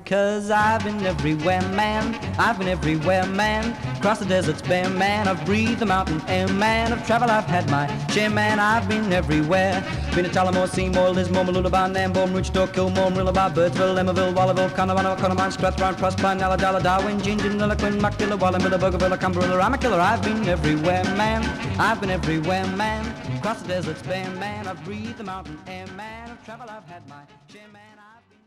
'cause I've been everywhere, man. I've been everywhere, man. Across the deserts bare, man. I've breathed the mountain air, man. Of travel I've had my share, man. I've been everywhere. Been to Tullamore, Seymour, Lismore, Mooloolaba, Nambour, Roochdore, Kilmore, Marillaba, Birdsville, Emmaville, Wallaville, Connemara, Connemara, Strathrown, Proserpine, Ulladulla, Darwin, Gingin, Lilliquin, Muckdilla, Wallumbilla, Bougainville, Cumberland, I'm a killer. I've been everywhere, man. I've been everywhere, man. Across the deserts bare, man. I've breathed the mountain air, man. Of travel I've had my share, man. I've been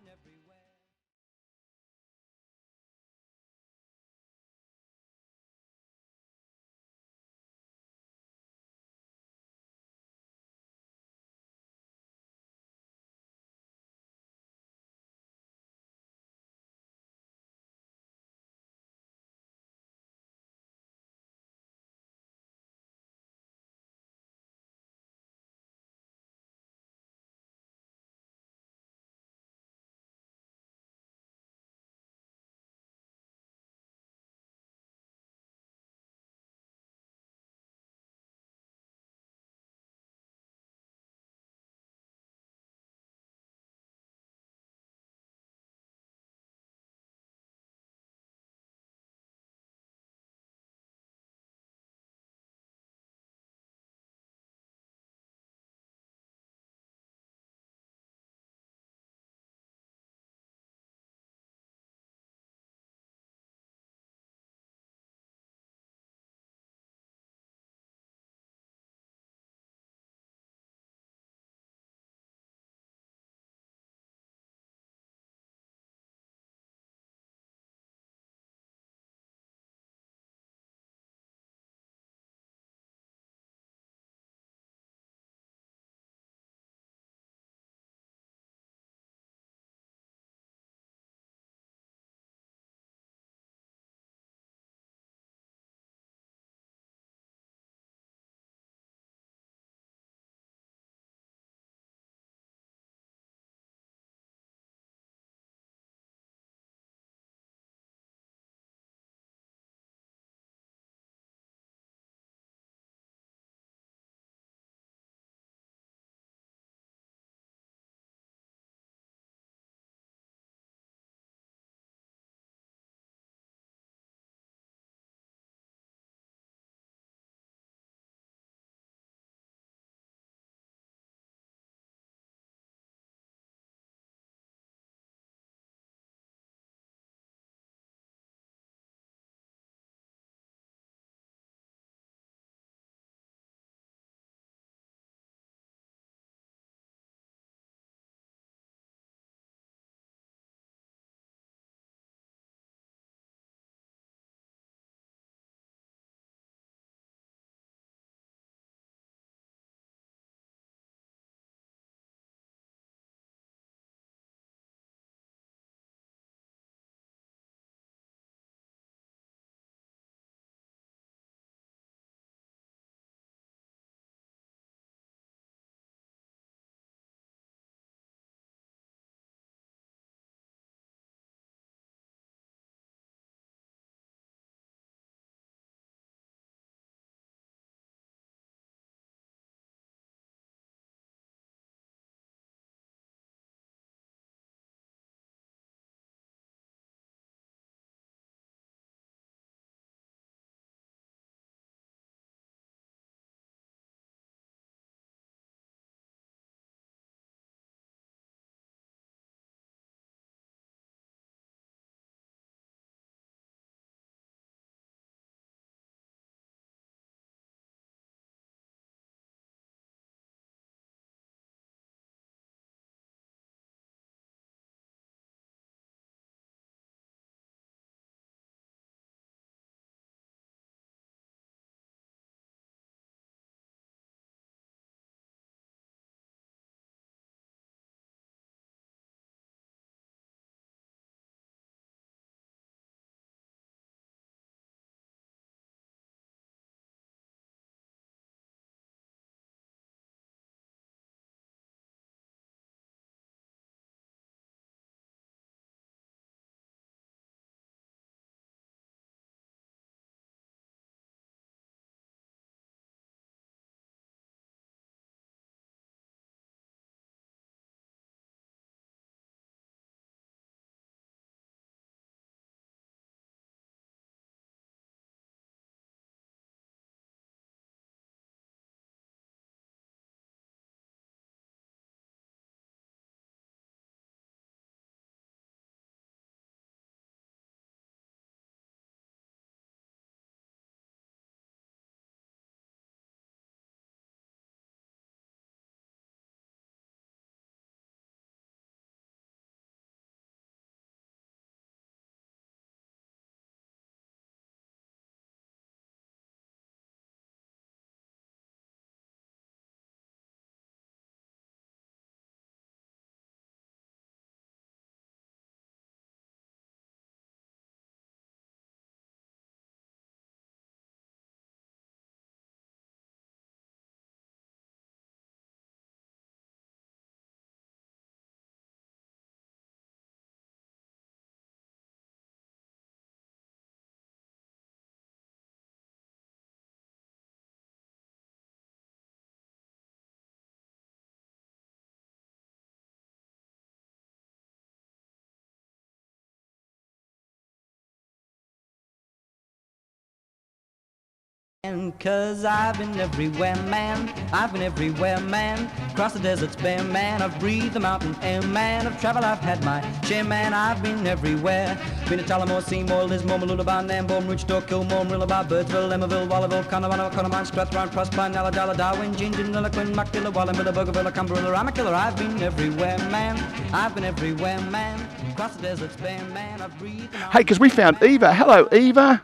'Cause I've been everywhere, man. I've been everywhere, man. Across the deserts bare, man. I've breathed the mountain air, man. Of travel I've had my share, man. I've been everywhere. Been to Tullamore, Seymour, Lismore, Mooloolaba, Nambour, Roochdore, Kilmore, Marillaba, Birdsville, Emmaville, Wallaville, Connemara, Connemara, Strathround, Proserpine, Ulladulla, Darwin, Gingin, Lillaquen, Muckdilla, Wallumbilla, Bougainville, Cumberland, Ramakiller. I've been everywhere, man. I've been everywhere, man. Across the deserts bare, man. I've breathed the mountain. Hey, because we found Eva. Hello, Eva.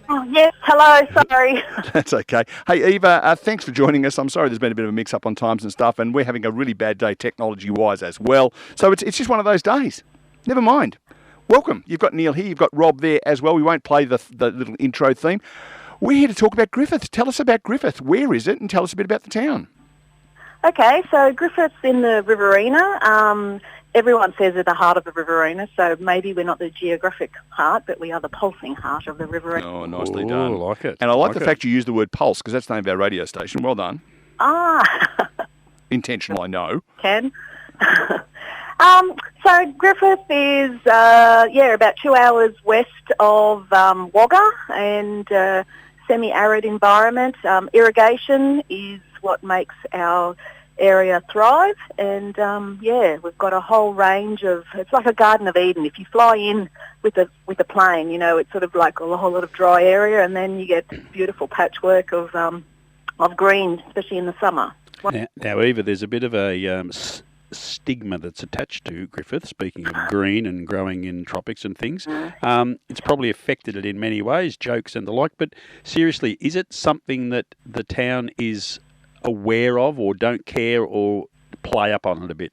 Oh, yes, hello, sorry. That's okay. Hey, Eva, thanks for joining us. I'm sorry there's been a bit of a mix-up on times and stuff, and we're having a really bad day technology-wise as well. So it's just one of those days. Never mind. Welcome. You've got Neil here. You've got Rob there as well. We won't play the little intro theme. We're here to talk about Griffith. Tell us about Griffith. Where is it? And tell us a bit about the town. Okay, so Griffith's in the Riverina. Everyone says at the heart of the Riverina, so maybe we're not the geographic heart, but we are the pulsing heart of the Riverina. Oh, nicely done. I like it. And I like the fact you used the word pulse, because that's the name of our radio station. Well done. Ah. Intentional, I know. Ken. So Griffith is, about 2 hours west of Wagga, and semi-arid environment. Irrigation is what makes our area thrive, and we've got a whole range of, it's like a Garden of Eden. If you fly in with the plane, it's sort of like a whole lot of dry area, and then you get this beautiful patchwork of green, especially in the summer. Now, Eva, there's a bit of a stigma that's attached to Griffith, speaking of green and growing in tropics and things. It's probably affected it in many ways, jokes and the like, but seriously, is it something that the town is aware of, or don't care, or play up on it a bit?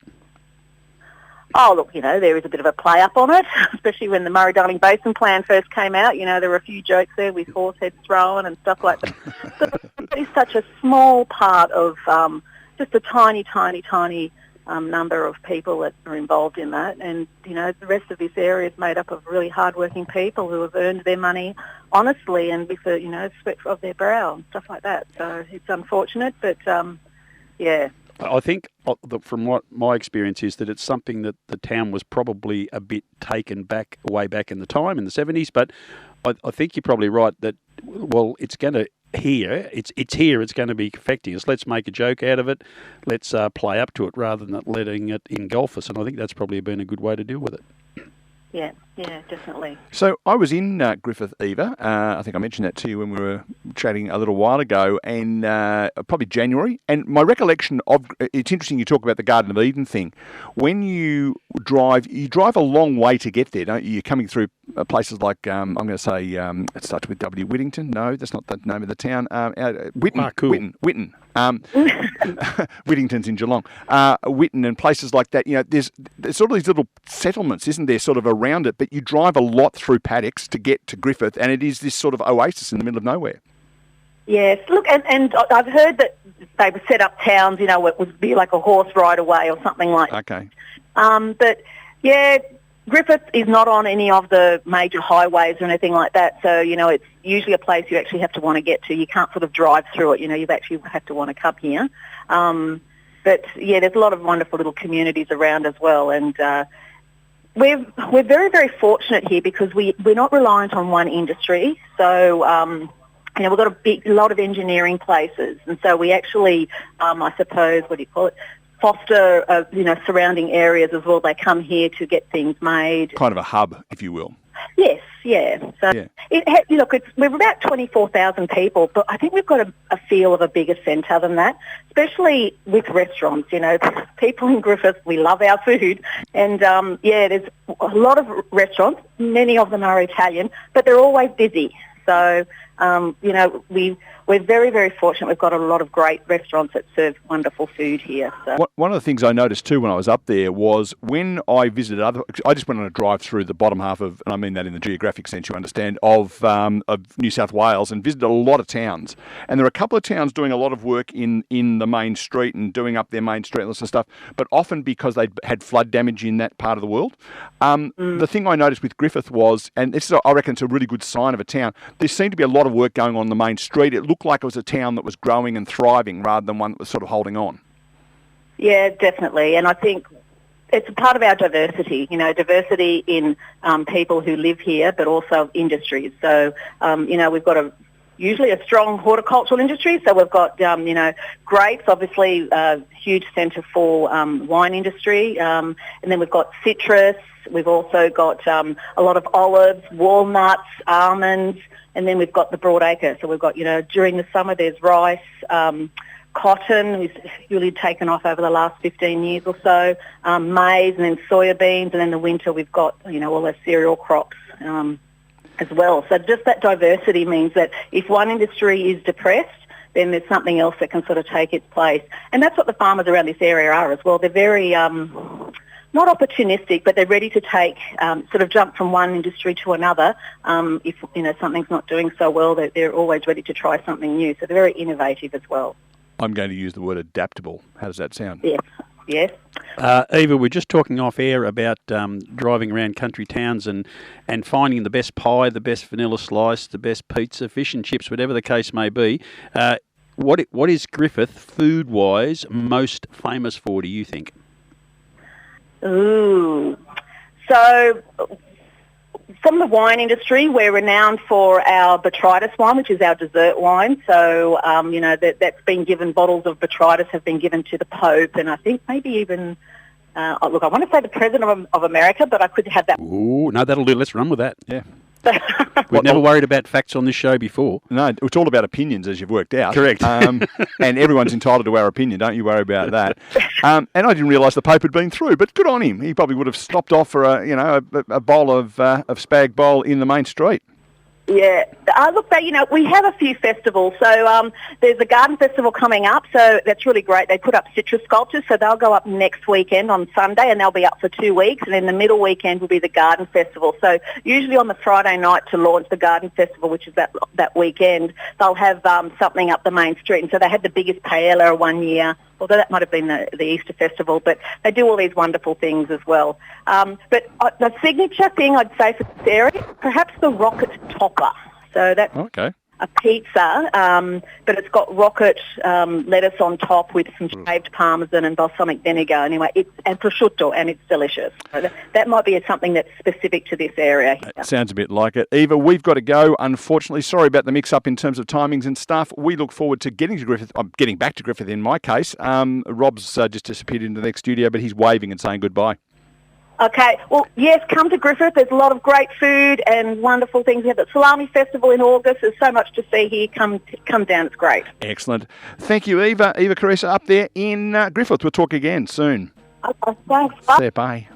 Oh, look, there is a bit of a play up on it, especially when the Murray-Darling Basin Plan first came out. There were a few jokes there with horse heads thrown and stuff like that. But it's such a small part of just a tiny, tiny, tiny number of people that are involved in that. And, the rest of this area is made up of really hard-working people who have earned their money honestly and with the, sweat of their brow and stuff like that. So it's unfortunate, but, yeah. I think from what my experience is that it's something that the town was probably a bit taken back, way back in the time, in the 70s, but I think you're probably right that, well, it's going to here, it's here, it's going to be affecting us. Let's make a joke out of it. Let's play up to it rather than letting it engulf us. And I think that's probably been a good way to deal with it. Yeah, definitely. So I was in Griffith, Eva. I think I mentioned that to you when we were chatting a little while ago, and probably January. And my recollection of it's interesting you talk about the Garden of Eden thing. When you drive a long way to get there, don't you? You're coming through places like I'm going to say it starts with W. Whittington. No, that's not the name of the town. Whitten. Whittington's in Geelong. Whitten and places like that. There's sort of these little settlements, isn't there, sort of around it, but you drive a lot through paddocks to get to Griffith, and it is this sort of oasis in the middle of nowhere. Yes, look, and I've heard that they would set up towns, it would be like a horse ride away or something like that. Okay. But, yeah, Griffith is not on any of the major highways or anything like that, so, it's usually a place you actually have to want to get to. You can't sort of drive through it, you actually have to want to come here. But, yeah, there's a lot of wonderful little communities around as well, and we're very, very fortunate here because we're not reliant on one industry. So, we've got a lot of engineering places, and so we actually, I suppose, foster, surrounding areas as well. They come here to get things made. Kind of a hub, if you will. Yes, yeah. So, we're about 24,000 people, but I think we've got a feel of a bigger centre than that, especially with restaurants. People in Griffith, we love our food. And, there's a lot of restaurants. Many of them are Italian, but they're always busy. So, we're very, very fortunate. We've got a lot of great restaurants that serve wonderful food here. So. One of the things I noticed too when I was up there was when I visited I just went on a drive through the bottom half of, and I mean that in the geographic sense, you understand, of New South Wales, and visited a lot of towns. And there are a couple of towns doing a lot of work in the main street and doing up their main street and this and stuff, but often because they had flood damage in that part of the world. The thing I noticed with Griffith was, and this is, I reckon it's a really good sign of a town, there seemed to be a lot of work going on the main street. It looked like it was a town that was growing and thriving rather than one that was sort of holding on. Yeah, definitely. And I think it's a part of our diversity, diversity in people who live here, but also industries. So, we've got a usually a strong horticultural industry. So we've got, grapes, obviously a huge centre for wine industry. And then we've got citrus. We've also got a lot of olives, walnuts, almonds, and then we've got the broadacre. So we've got, during the summer there's rice, cotton is really taken off over the last 15 years or so, maize, and then soybeans, and then the winter we've got, all those cereal crops as well. So just that diversity means that if one industry is depressed, then there's something else that can sort of take its place. And that's what the farmers around this area are as well. They're very, not opportunistic, but they're ready to take, sort of jump from one industry to another. If, something's not doing so well, they're always ready to try something new. So they're very innovative as well. I'm going to use the word adaptable. How does that sound? Yes. Eva, we're just talking off air about driving around country towns and finding the best pie, the best vanilla slice, the best pizza, fish and chips, whatever the case may be. What is Griffith, food-wise, most famous for, do you think? Ooh. So from the wine industry, we're renowned for our Botrytis wine, which is our dessert wine. So, that's been given, bottles of Botrytis have been given to the Pope, and I think maybe even, I want to say the President of America, but I could have that. Ooh, no, that'll do. Let's run with that. Yeah. We've never worried about facts on this show before. No, it's all about opinions, as you've worked out. Correct. And everyone's entitled to our opinion. Don't you worry about that. And I didn't realise the Pope had been through, but good on him. He probably would have stopped off for a bowl of spag bowl in the main street. Yeah. Look, we have a few festivals. So there's a garden festival coming up, so that's really great. They put up citrus sculptures, so they'll go up next weekend on Sunday, and they'll be up for 2 weeks. And then the middle weekend will be the garden festival. So usually on the Friday night to launch the garden festival, which is that weekend, they'll have something up the main street. And so they had the biggest paella one year, although that might have been the Easter festival, but they do all these wonderful things as well. But the signature thing I'd say for this area, perhaps the rocket topper. So that's a pizza, but it's got rocket lettuce on top with some shaved parmesan and balsamic vinegar. Anyway, and prosciutto, and it's delicious. So that might be something that's specific to this area here. Sounds a bit like it. Eva, we've got to go, unfortunately. Sorry about the mix-up in terms of timings and stuff. We look forward to getting to Griffith. I'm getting back to Griffith in my case. Rob's just disappeared into the next studio, but he's waving and saying goodbye. Okay, well, yes, come to Griffith. There's a lot of great food and wonderful things. We have the Salami Festival in August. There's so much to see here. Come down. It's great. Excellent. Thank you, Eva. Eva Caressa up there in Griffith. We'll talk again soon. Okay, thanks. Bye. See you, bye.